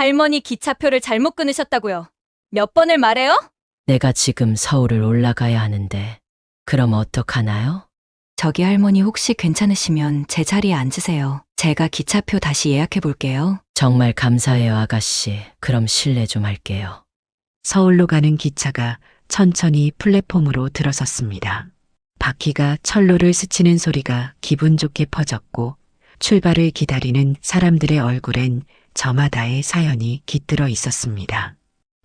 할머니 기차표를 잘못 끊으셨다고요. 몇 번을 말해요? 내가 지금 서울을 올라가야 하는데, 그럼 어떡하나요? 저기 할머니 혹시 괜찮으시면 제 자리에 앉으세요. 제가 기차표 다시 예약해 볼게요. 정말 감사해요, 아가씨. 그럼 실례 좀 할게요. 서울로 가는 기차가 천천히 플랫폼으로 들어섰습니다. 바퀴가 철로를 스치는 소리가 기분 좋게 퍼졌고 출발을 기다리는 사람들의 얼굴엔 저마다의 사연이 깃들어 있었습니다.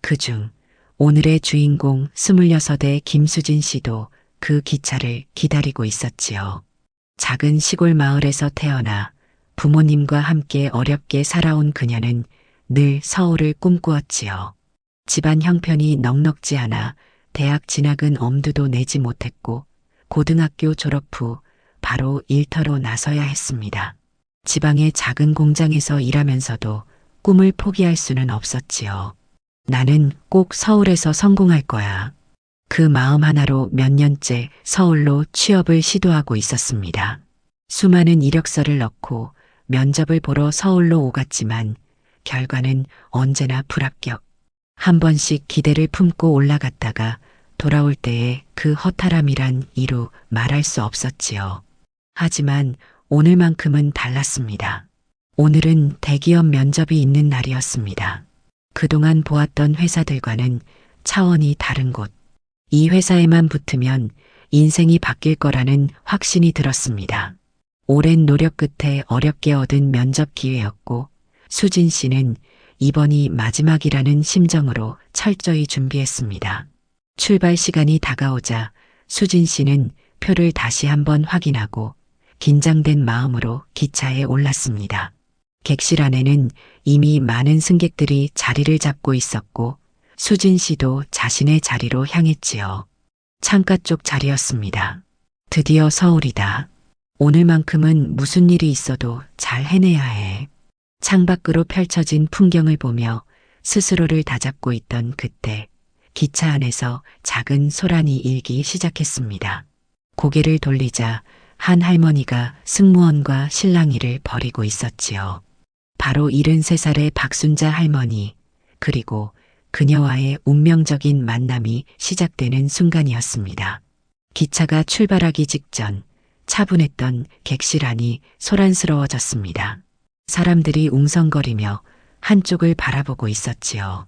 그중 오늘의 주인공 26의 김수진 씨도 그 기차를 기다리고 있었지요. 작은 시골 마을에서 태어나 부모님과 함께 어렵게 살아온 그녀는 늘 서울을 꿈꾸었지요. 집안 형편이 넉넉지 않아 대학 진학은 엄두도 내지 못했고 고등학교 졸업 후 바로 일터로 나서야 했습니다. 지방의 작은 공장에서 일하면서도 꿈을 포기할 수는 없었지요. 나는 꼭 서울에서 성공할 거야. 그 마음 하나로 몇 년째 서울로 취업을 시도하고 있었습니다. 수많은 이력서를 넣고 면접을 보러 서울로 오갔지만 결과는 언제나 불합격. 한 번씩 기대를 품고 올라갔다가 돌아올 때의 그 허탈함이란 이루 말할 수 없었지요. 하지만 오늘만큼은 달랐습니다. 오늘은 대기업 면접이 있는 날이었습니다. 그동안 보았던 회사들과는 차원이 다른 곳. 이 회사에만 붙으면 인생이 바뀔 거라는 확신이 들었습니다. 오랜 노력 끝에 어렵게 얻은 면접 기회였고 수진 씨는 이번이 마지막이라는 심정으로 철저히 준비했습니다. 출발 시간이 다가오자 수진 씨는 표를 다시 한번 확인하고 긴장된 마음으로 기차에 올랐습니다. 객실 안에는 이미 많은 승객들이 자리를 잡고 있었고 수진 씨도 자신의 자리로 향했지요. 창가 쪽 자리였습니다. 드디어 서울이다. 오늘만큼은 무슨 일이 있어도 잘 해내야 해. 창밖으로 펼쳐진 풍경을 보며 스스로를 다잡고 있던 그때 기차 안에서 작은 소란이 일기 시작했습니다. 고개를 돌리자 한 할머니가 승무원과 실랑이를 벌이고 있었지요. 바로 73살의 박순자 할머니, 그리고 그녀와의 운명적인 만남이 시작되는 순간이었습니다. 기차가 출발하기 직전 차분했던 객실 안이 소란스러워졌습니다. 사람들이 웅성거리며 한쪽을 바라보고 있었지요.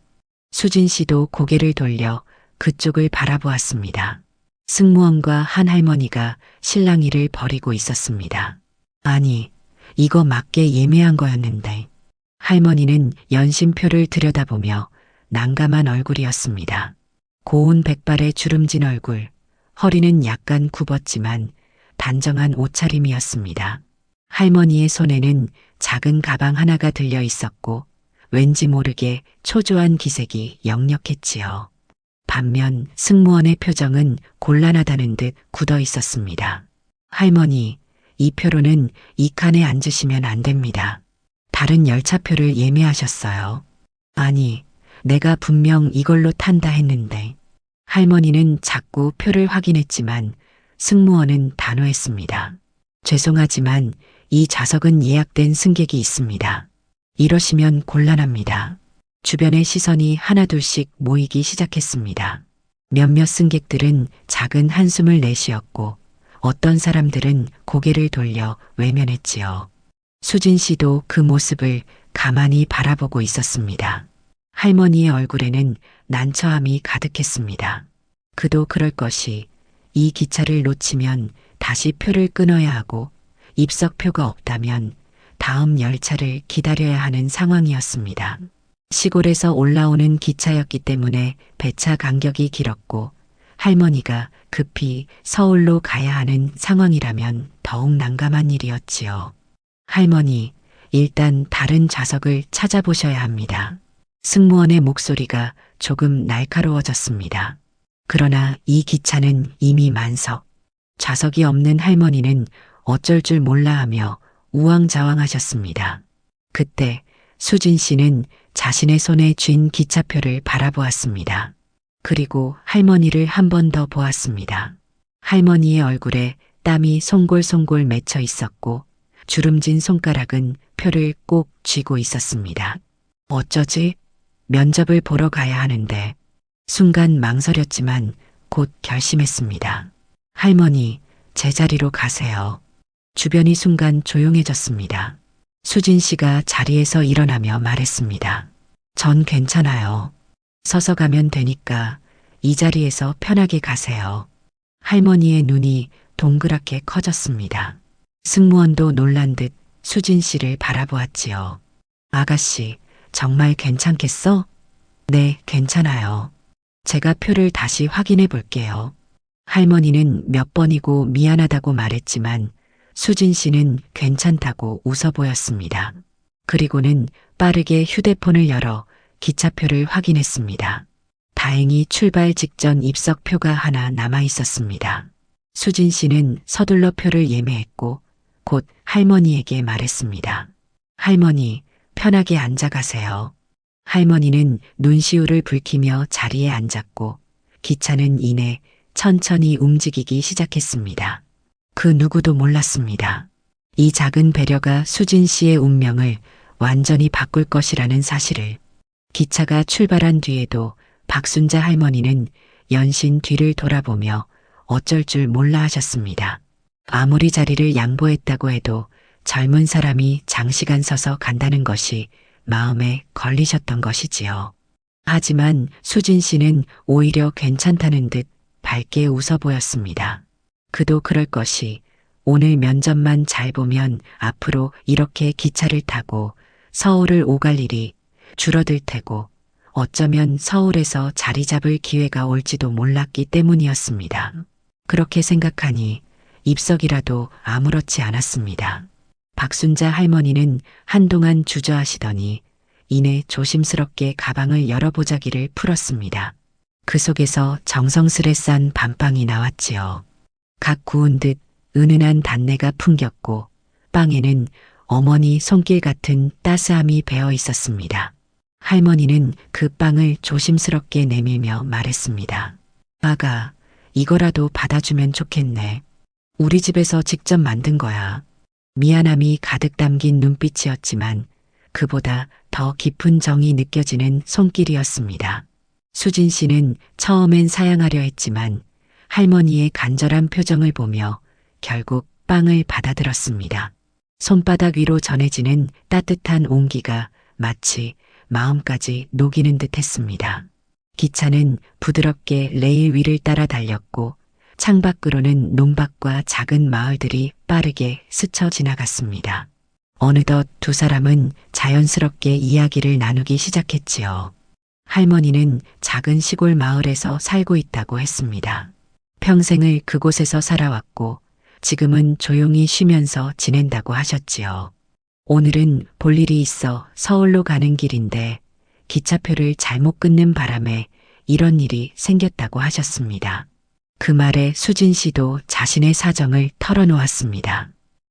수진 씨도 고개를 돌려 그쪽을 바라보았습니다. 승무원과 한 할머니가 실랑이를 벌이고 있었습니다. 아니, 이거 맞게 예매한 거였는데. 할머니는 연심표를 들여다보며 난감한 얼굴이었습니다. 고운 백발의 주름진 얼굴, 허리는 약간 굽었지만 단정한 옷차림이었습니다. 할머니의 손에는 작은 가방 하나가 들려 있었고 왠지 모르게 초조한 기색이 역력했지요. 반면 승무원의 표정은 곤란하다는 듯 굳어 있었습니다. 할머니, 이 표로는 이 칸에 앉으시면 안 됩니다. 다른 열차표를 예매하셨어요. 아니, 내가 분명 이걸로 탄다 했는데. 할머니는 자꾸 표를 확인했지만 승무원은 단호했습니다. 죄송하지만 이 좌석은 예약된 승객이 있습니다. 이러시면 곤란합니다. 주변의 시선이 하나둘씩 모이기 시작했습니다. 몇몇 승객들은 작은 한숨을 내쉬었고 어떤 사람들은 고개를 돌려 외면했지요. 수진 씨도 그 모습을 가만히 바라보고 있었습니다. 할머니의 얼굴에는 난처함이 가득했습니다. 그도 그럴 것이 이 기차를 놓치면 다시 표를 끊어야 하고 입석표가 없다면 다음 열차를 기다려야 하는 상황이었습니다. 시골에서 올라오는 기차였기 때문에 배차 간격이 길었고 할머니가 급히 서울로 가야 하는 상황이라면 더욱 난감한 일이었지요. 할머니, 일단 다른 좌석을 찾아보셔야 합니다. 승무원의 목소리가 조금 날카로워졌습니다. 그러나 이 기차는 이미 만석. 좌석이 없는 할머니는 어쩔 줄 몰라 하며 우왕좌왕하셨습니다. 그때 수진 씨는 자신의 손에 쥔 기차표를 바라보았습니다. 그리고 할머니를 한 번 더 보았습니다. 할머니의 얼굴에 땀이 송골송골 맺혀 있었고 주름진 손가락은 표를 꼭 쥐고 있었습니다. 어쩌지? 면접을 보러 가야 하는데. 순간 망설였지만 곧 결심했습니다. 할머니, 제자리로 가세요. 주변이 순간 조용해졌습니다. 수진 씨가 자리에서 일어나며 말했습니다. 전 괜찮아요. 서서 가면 되니까 이 자리에서 편하게 가세요. 할머니의 눈이 동그랗게 커졌습니다. 승무원도 놀란 듯 수진 씨를 바라보았지요. 아가씨, 정말 괜찮겠어? 네, 괜찮아요. 제가 표를 다시 확인해 볼게요. 할머니는 몇 번이고 미안하다고 말했지만 수진 씨는 괜찮다고 웃어 보였습니다. 그리고는 빠르게 휴대폰을 열어 기차표를 확인했습니다. 다행히 출발 직전 입석표가 하나 남아 있었습니다. 수진 씨는 서둘러 표를 예매했고 곧 할머니에게 말했습니다. 할머니, 편하게 앉아 가세요. 할머니는 눈시울을 붉히며 자리에 앉았고 기차는 이내 천천히 움직이기 시작했습니다. 그 누구도 몰랐습니다. 이 작은 배려가 수진 씨의 운명을 완전히 바꿀 것이라는 사실을. 기차가 출발한 뒤에도 박순자 할머니는 연신 뒤를 돌아보며 어쩔 줄 몰라 하셨습니다. 아무리 자리를 양보했다고 해도 젊은 사람이 장시간 서서 간다는 것이 마음에 걸리셨던 것이지요. 하지만 수진 씨는 오히려 괜찮다는 듯 밝게 웃어 보였습니다. 그도 그럴 것이 오늘 면접만 잘 보면 앞으로 이렇게 기차를 타고 서울을 오갈 일이 줄어들 테고 어쩌면 서울에서 자리 잡을 기회가 올지도 몰랐기 때문이었습니다. 그렇게 생각하니 입석이라도 아무렇지 않았습니다. 박순자 할머니는 한동안 주저하시더니 이내 조심스럽게 가방을 열어보자기를 풀었습니다. 그 속에서 정성스레 싼 밤빵이 나왔지요. 각 구운 듯 은은한 단내가 풍겼고 빵에는 어머니 손길 같은 따스함이 배어 있었습니다. 할머니는 그 빵을 조심스럽게 내밀며 말했습니다. 아가, 이거라도 받아주면 좋겠네. 우리 집에서 직접 만든 거야. 미안함이 가득 담긴 눈빛이었지만 그보다 더 깊은 정이 느껴지는 손길이었습니다. 수진 씨는 처음엔 사양하려 했지만 할머니의 간절한 표정을 보며 결국 빵을 받아들었습니다. 손바닥 위로 전해지는 따뜻한 온기가 마치 마음까지 녹이는 듯 했습니다. 기차는 부드럽게 레일 위를 따라 달렸고 창밖으로는 논밭과 작은 마을들이 빠르게 스쳐 지나갔습니다. 어느덧 두 사람은 자연스럽게 이야기를 나누기 시작했지요. 할머니는 작은 시골 마을에서 살고 있다고 했습니다. 평생을 그곳에서 살아왔고 지금은 조용히 쉬면서 지낸다고 하셨지요. 오늘은 볼 일이 있어 서울로 가는 길인데 기차표를 잘못 끊는 바람에 이런 일이 생겼다고 하셨습니다. 그 말에 수진 씨도 자신의 사정을 털어놓았습니다.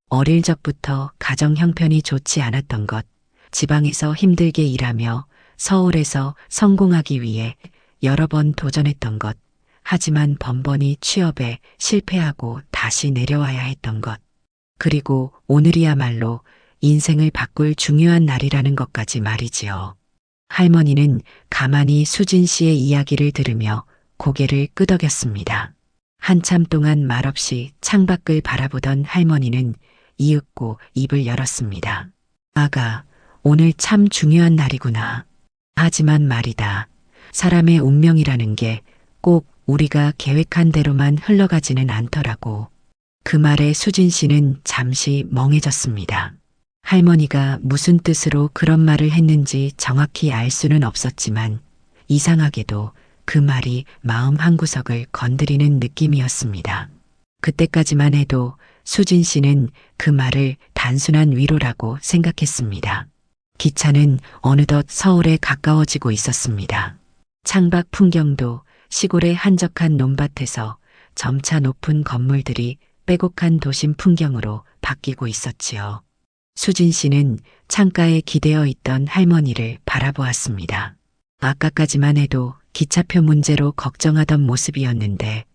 어릴 적부터 가정 형편이 좋지 않았던 것, 지방에서 힘들게 일하며 서울에서 성공하기 위해 여러 번 도전했던 것, 하지만 번번이 취업에 실패하고 다시 내려와야 했던 것, 그리고 오늘이야말로 인생을 바꿀 중요한 날이라는 것까지 말이지요. 할머니는 가만히 수진 씨의 이야기를 들으며 고개를 끄덕였습니다. 한참 동안 말없이 창밖을 바라보던 할머니는 이윽고 입을 열었습니다. 아가, 오늘 참 중요한 날이구나. 하지만 말이다. 사람의 운명이라는 게 꼭 우리가 계획한 대로만 흘러가지는 않더라고. 그 말에 수진 씨는 잠시 멍해졌습니다. 할머니가 무슨 뜻으로 그런 말을 했는지 정확히 알 수는 없었지만 이상하게도 그 말이 마음 한구석을 건드리는 느낌이었습니다. 그때까지만 해도 수진 씨는 그 말을 단순한 위로라고 생각했습니다. 기차는 어느덧 서울에 가까워지고 있었습니다. 창밖 풍경도 시골의 한적한 논밭에서 점차 높은 건물들이 빼곡한 도심 풍경으로 바뀌고 있었지요. 수진 씨는 창가에 기대어 있던 할머니를 바라보았습니다. 아까까지만 해도 기차표 문제로 걱정하던 모습이었는데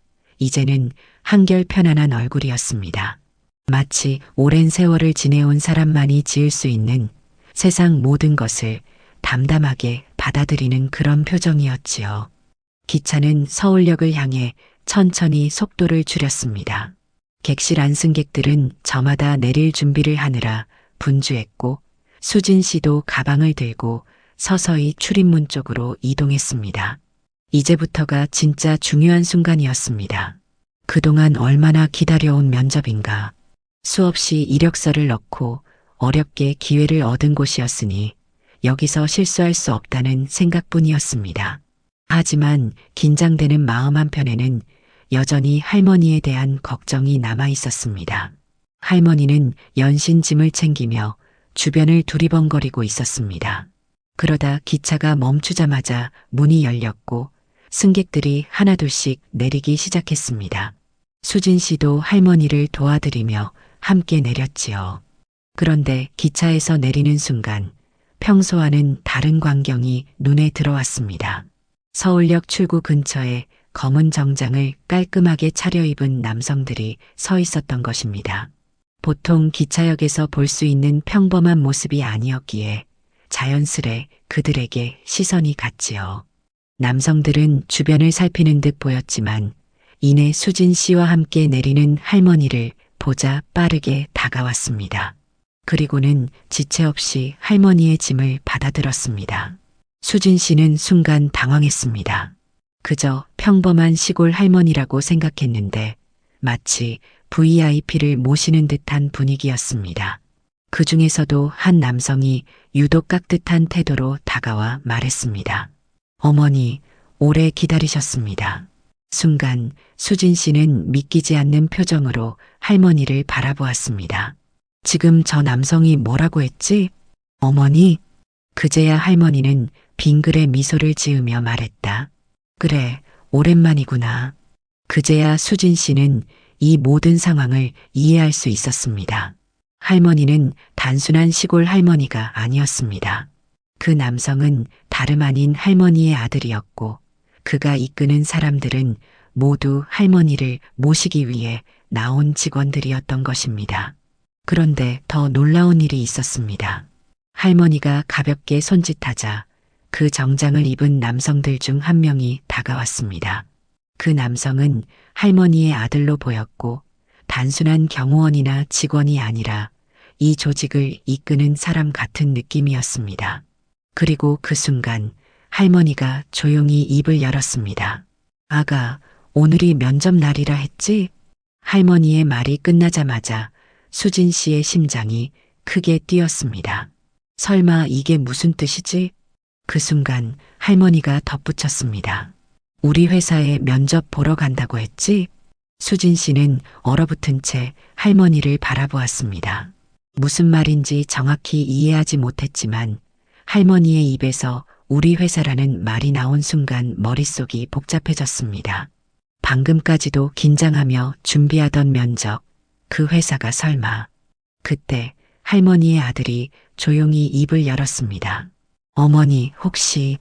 이제는 한결 편안한 얼굴이었습니다. 마치 오랜 세월을 지내온 사람만이 지을 수 있는 세상 모든 것을 담담하게 받아들이는 그런 표정이었지요. 기차는 서울역을 향해 천천히 속도를 줄였습니다. 객실 안승객들은 저마다 내릴 준비를 하느라 분주했고 수진 씨도 가방을 들고 서서히 출입문 쪽으로 이동했습니다. 이제부터가 진짜 중요한 순간이었습니다. 그동안 얼마나 기다려온 면접인가. 수없이 이력서를 넣고 어렵게 기회를 얻은 곳이었으니 여기서 실수할 수 없다는 생각뿐이었습니다. 하지만 긴장되는 마음 한편에는 여전히 할머니에 대한 걱정이 남아 있었습니다. 할머니는 연신 짐을 챙기며 주변을 두리번거리고 있었습니다. 그러다 기차가 멈추자마자 문이 열렸고 승객들이 하나둘씩 내리기 시작했습니다. 수진 씨도 할머니를 도와드리며 함께 내렸지요. 그런데 기차에서 내리는 순간 평소와는 다른 광경이 눈에 들어왔습니다. 서울역 출구 근처에 검은 정장을 깔끔하게 차려입은 남성들이 서 있었던 것입니다. 보통 기차역에서 볼 수 있는 평범한 모습이 아니었기에 자연스레 그들에게 시선이 갔지요. 남성들은 주변을 살피는 듯 보였지만 이내 수진 씨와 함께 내리는 할머니를 보자 빠르게 다가왔습니다. 그리고는 지체 없이 할머니의 짐을 받아들었습니다. 수진 씨는 순간 당황했습니다. 그저 평범한 시골 할머니라고 생각했는데 마치 VIP를 모시는 듯한 분위기였습니다. 그 중에서도 한 남성이 유독 깍듯한 태도로 다가와 말했습니다. 어머니, 오래 기다리셨습니다. 순간 수진 씨는 믿기지 않는 표정으로 할머니를 바라보았습니다. 지금 저 남성이 뭐라고 했지? 어머니? 그제야 할머니는 빙그레 미소를 지으며 말했다. 그래, 오랜만이구나. 그제야 수진 씨는 이 모든 상황을 이해할 수 있었습니다. 할머니는 단순한 시골 할머니가 아니었습니다. 그 남성은 다름 아닌 할머니의 아들이었고 그가 이끄는 사람들은 모두 할머니를 모시기 위해 나온 직원들이었던 것입니다. 그런데 더 놀라운 일이 있었습니다. 할머니가 가볍게 손짓하자 그 정장을 입은 남성들 중 한 명이 다가왔습니다. 그 남성은 할머니의 아들로 보였고 단순한 경호원이나 직원이 아니라 이 조직을 이끄는 사람 같은 느낌이었습니다. 그리고 그 순간 할머니가 조용히 입을 열었습니다. 아가, 오늘이 면접 날이라 했지? 할머니의 말이 끝나자마자 수진 씨의 심장이 크게 뛰었습니다. 설마 이게 무슨 뜻이지? 그 순간 할머니가 덧붙였습니다. 우리 회사에 면접 보러 간다고 했지? 수진 씨는 얼어붙은 채 할머니를 바라보았습니다. 무슨 말인지 정확히 이해하지 못했지만 할머니의 입에서 우리 회사라는 말이 나온 순간 머릿속이 복잡해졌습니다. 방금까지도 긴장하며 준비하던 면접, 그 회사가 설마. 그때 할머니의 아들이 조용히 입을 열었습니다. 어머니, 혹시.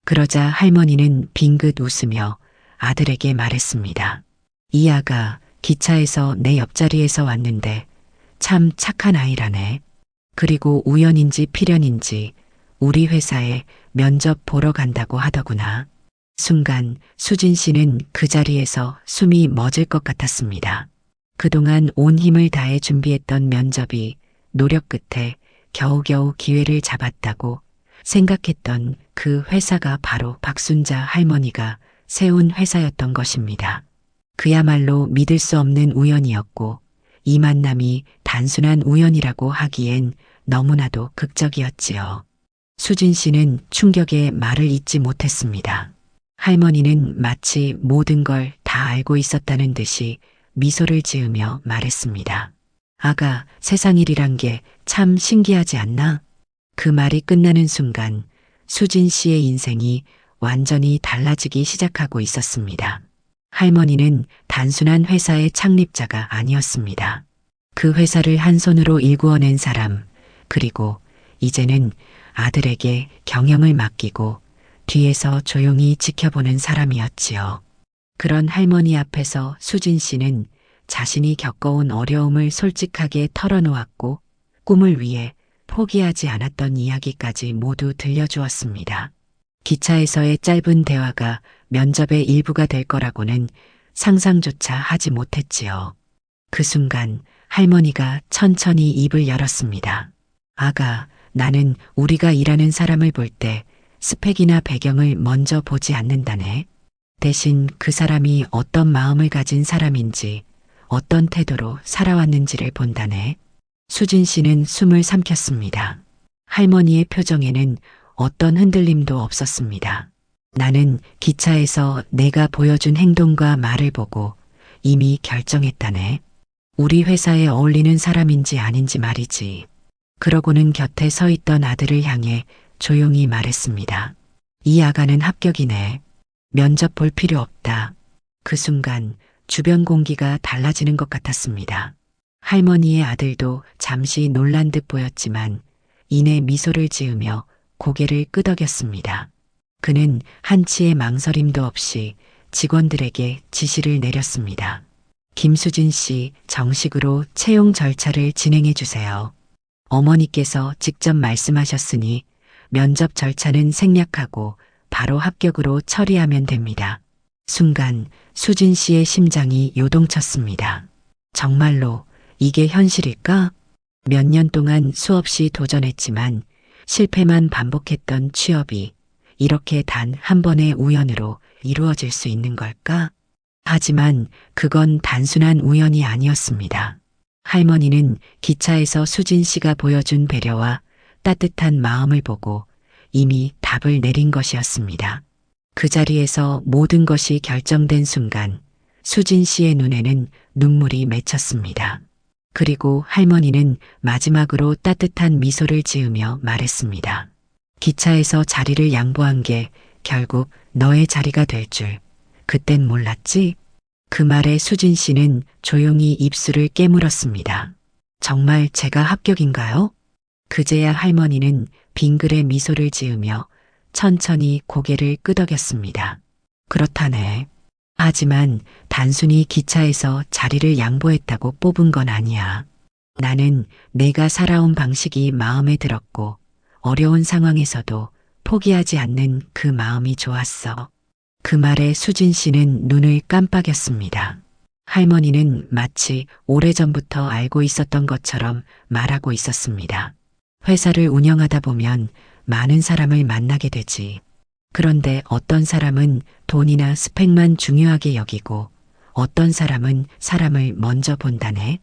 그러자 할머니는 빙긋 웃으며 아들에게 말했습니다. 이 아가 기차에서 내 옆자리에서 왔는데 참 착한 아이라네. 그리고 우연인지 필연인지 우리 회사에 면접 보러 간다고 하더구나. 순간 수진 씨는 그 자리에서 숨이 멎을 것 같았습니다. 그동안 온 힘을 다해 준비했던 면접이 노력 끝에 겨우겨우 기회를 잡았다고 생각했던 그 회사가 바로 박순자 할머니가 세운 회사였던 것입니다. 그야말로 믿을 수 없는 우연이었고 이 만남이 단순한 우연이라고 하기엔 너무나도 극적이었지요. 수진 씨는 충격에 말을 잇지 못했습니다. 할머니는 마치 모든 걸 다 알고 있었다는 듯이 미소를 지으며 말했습니다. 아가, 세상 일이란 게 참 신기하지 않나? 그 말이 끝나는 순간 수진 씨의 인생이 완전히 달라지기 시작하고 있었습니다. 할머니는 단순한 회사의 창립자가 아니었습니다. 그 회사를 한 손으로 일구어낸 사람, 그리고 이제는 아들에게 경영을 맡기고 뒤에서 조용히 지켜보는 사람이었지요. 그런 할머니 앞에서 수진 씨는 자신이 겪어온 어려움을 솔직하게 털어놓았고 꿈을 위해 포기하지 않았던 이야기까지 모두 들려주었습니다. 기차에서의 짧은 대화가 면접의 일부가 될 거라고는 상상조차 하지 못했지요. 그 순간 할머니가 천천히 입을 열었습니다. 아가, 나는 우리가 일하는 사람을 볼 때 스펙이나 배경을 먼저 보지 않는다네. 대신 그 사람이 어떤 마음을 가진 사람인지, 어떤 태도로 살아왔는지를 본다네. 수진 씨는 숨을 삼켰습니다. 할머니의 표정에는 어떤 흔들림도 없었습니다. 나는 기차에서 내가 보여준 행동과 말을 보고 이미 결정했다네. 우리 회사에 어울리는 사람인지 아닌지 말이지. 그러고는 곁에 서 있던 아들을 향해 조용히 말했습니다. 이 아가는 합격이네. 면접 볼 필요 없다. 그 순간 주변 공기가 달라지는 것 같았습니다. 할머니의 아들도 잠시 놀란 듯 보였지만 이내 미소를 지으며 고개를 끄덕였습니다. 그는 한치의 망설임도 없이 직원들에게 지시를 내렸습니다. 김수진 씨, 정식으로 채용 절차를 진행해 주세요. 어머니께서 직접 말씀하셨으니 면접 절차는 생략하고 바로 합격으로 처리하면 됩니다. 순간 수진 씨의 심장이 요동쳤습니다. 정말로 이게 현실일까? 몇 년 동안 수없이 도전했지만 실패만 반복했던 취업이 이렇게 단 한 번의 우연으로 이루어질 수 있는 걸까? 하지만 그건 단순한 우연이 아니었습니다. 할머니는 기차에서 수진 씨가 보여준 배려와 따뜻한 마음을 보고 이미 답을 내린 것이었습니다. 그 자리에서 모든 것이 결정된 순간 수진 씨의 눈에는 눈물이 맺혔습니다. 그리고 할머니는 마지막으로 따뜻한 미소를 지으며 말했습니다. 기차에서 자리를 양보한 게 결국 너의 자리가 될 줄 그땐 몰랐지? 그 말에 수진 씨는 조용히 입술을 깨물었습니다. 정말 제가 합격인가요? 그제야 할머니는 빙그레 미소를 지으며 천천히 고개를 끄덕였습니다. 그렇다네. 하지만 단순히 기차에서 자리를 양보했다고 뽑은 건 아니야. 나는 내가 살아온 방식이 마음에 들었고 어려운 상황에서도 포기하지 않는 그 마음이 좋았어. 그 말에 수진 씨는 눈을 깜빡였습니다. 할머니는 마치 오래전부터 알고 있었던 것처럼 말하고 있었습니다. 회사를 운영하다 보면 많은 사람을 만나게 되지. 그런데 어떤 사람은 돈이나 스펙만 중요하게 여기고 어떤 사람은 사람을 먼저 본다네.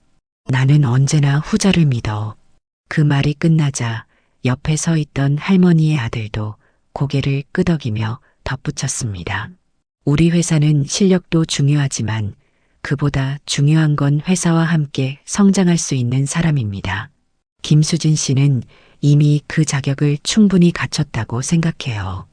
나는 언제나 후자를 믿어. 그 말이 끝나자 옆에 서 있던 할머니의 아들도 고개를 끄덕이며 덧붙였습니다. 우리 회사는 실력도 중요하지만 그보다 중요한 건 회사와 함께 성장할 수 있는 사람입니다. 김수진 씨는 이미 그 자격을 충분히 갖췄다고 생각해요.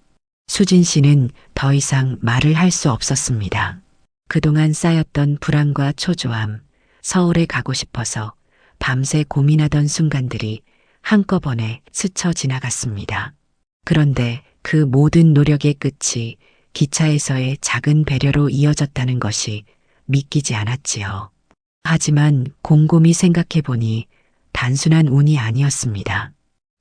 수진 씨는 더 이상 말을 할 수 없었습니다. 그동안 쌓였던 불안과 초조함, 서울에 가고 싶어서 밤새 고민하던 순간들이 한꺼번에 스쳐 지나갔습니다. 그런데 그 모든 노력의 끝이 기차에서의 작은 배려로 이어졌다는 것이 믿기지 않았지요. 하지만 곰곰이 생각해보니 단순한 운이 아니었습니다.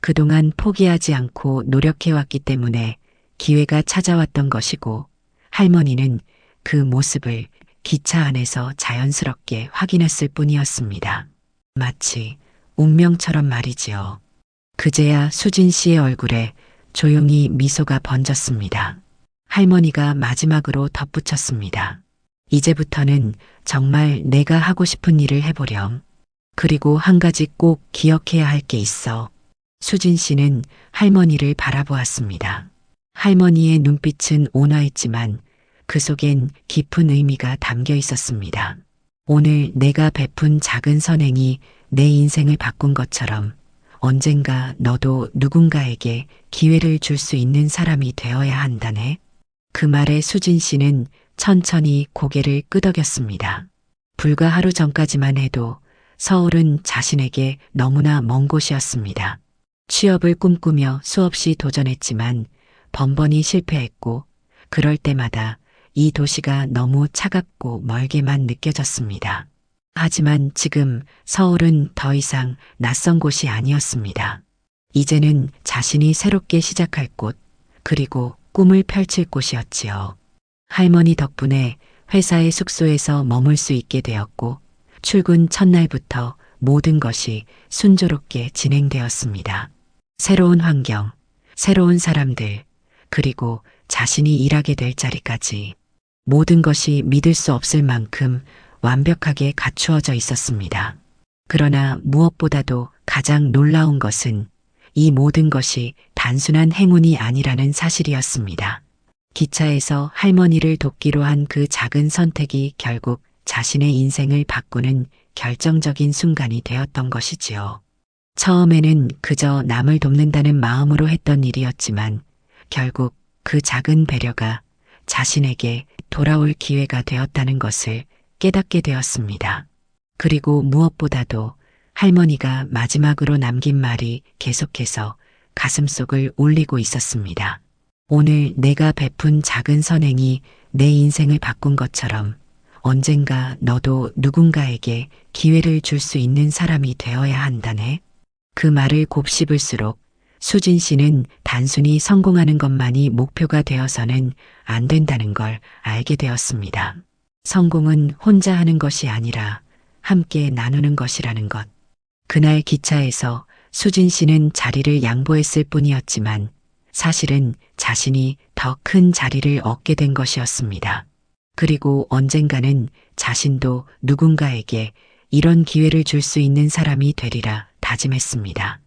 그동안 포기하지 않고 노력해왔기 때문에 기회가 찾아왔던 것이고 할머니는 그 모습을 기차 안에서 자연스럽게 확인했을 뿐이었습니다. 마치 운명처럼 말이지요. 그제야 수진 씨의 얼굴에 조용히 미소가 번졌습니다. 할머니가 마지막으로 덧붙였습니다. 이제부터는 정말 내가 하고 싶은 일을 해보렴. 그리고 한 가지 꼭 기억해야 할 게 있어. 수진 씨는 할머니를 바라보았습니다. 할머니의 눈빛은 온화했지만 그 속엔 깊은 의미가 담겨 있었습니다. 오늘 내가 베푼 작은 선행이 내 인생을 바꾼 것처럼 언젠가 너도 누군가에게 기회를 줄 수 있는 사람이 되어야 한다네. 그 말에 수진 씨는 천천히 고개를 끄덕였습니다. 불과 하루 전까지만 해도 서울은 자신에게 너무나 먼 곳이었습니다. 취업을 꿈꾸며 수없이 도전했지만 번번이 실패했고 그럴 때마다 이 도시가 너무 차갑고 멀게만 느껴졌습니다. 하지만 지금 서울은 더 이상 낯선 곳이 아니었습니다. 이제는 자신이 새롭게 시작할 곳, 그리고 꿈을 펼칠 곳이었지요. 할머니 덕분에 회사의 숙소에서 머물 수 있게 되었고, 출근 첫날부터 모든 것이 순조롭게 진행되었습니다. 새로운 환경, 새로운 사람들, 그리고 자신이 일하게 될 자리까지 모든 것이 믿을 수 없을 만큼 완벽하게 갖추어져 있었습니다. 그러나 무엇보다도 가장 놀라운 것은 이 모든 것이 단순한 행운이 아니라는 사실이었습니다. 기차에서 할머니를 돕기로 한 그 작은 선택이 결국 자신의 인생을 바꾸는 결정적인 순간이 되었던 것이지요. 처음에는 그저 남을 돕는다는 마음으로 했던 일이었지만 결국 그 작은 배려가 자신에게 돌아올 기회가 되었다는 것을 깨닫게 되었습니다. 그리고 무엇보다도 할머니가 마지막으로 남긴 말이 계속해서 가슴속을 울리고 있었습니다. 오늘 내가 베푼 작은 선행이 내 인생을 바꾼 것처럼 언젠가 너도 누군가에게 기회를 줄 수 있는 사람이 되어야 한다네. 그 말을 곱씹을수록 수진 씨는 단순히 성공하는 것만이 목표가 되어서는 안 된다는 걸 알게 되었습니다. 성공은 혼자 하는 것이 아니라 함께 나누는 것이라는 것. 그날 기차에서 수진 씨는 자리를 양보했을 뿐이었지만 사실은 자신이 더 큰 자리를 얻게 된 것이었습니다. 그리고 언젠가는 자신도 누군가에게 이런 기회를 줄 수 있는 사람이 되리라 다짐했습니다.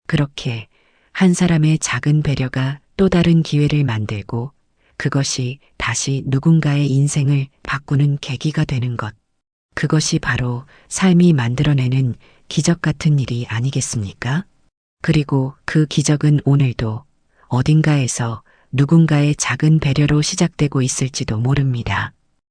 그렇게 한 사람의 작은 배려가 또 다른 기회를 만들고 그것이 다시 누군가의 인생을 바꾸는 계기가 되는 것. 그것이 바로 삶이 만들어내는 기적 같은 일이 아니겠습니까? 그리고 그 기적은 오늘도 어딘가에서 누군가의 작은 배려로 시작되고 있을지도 모릅니다.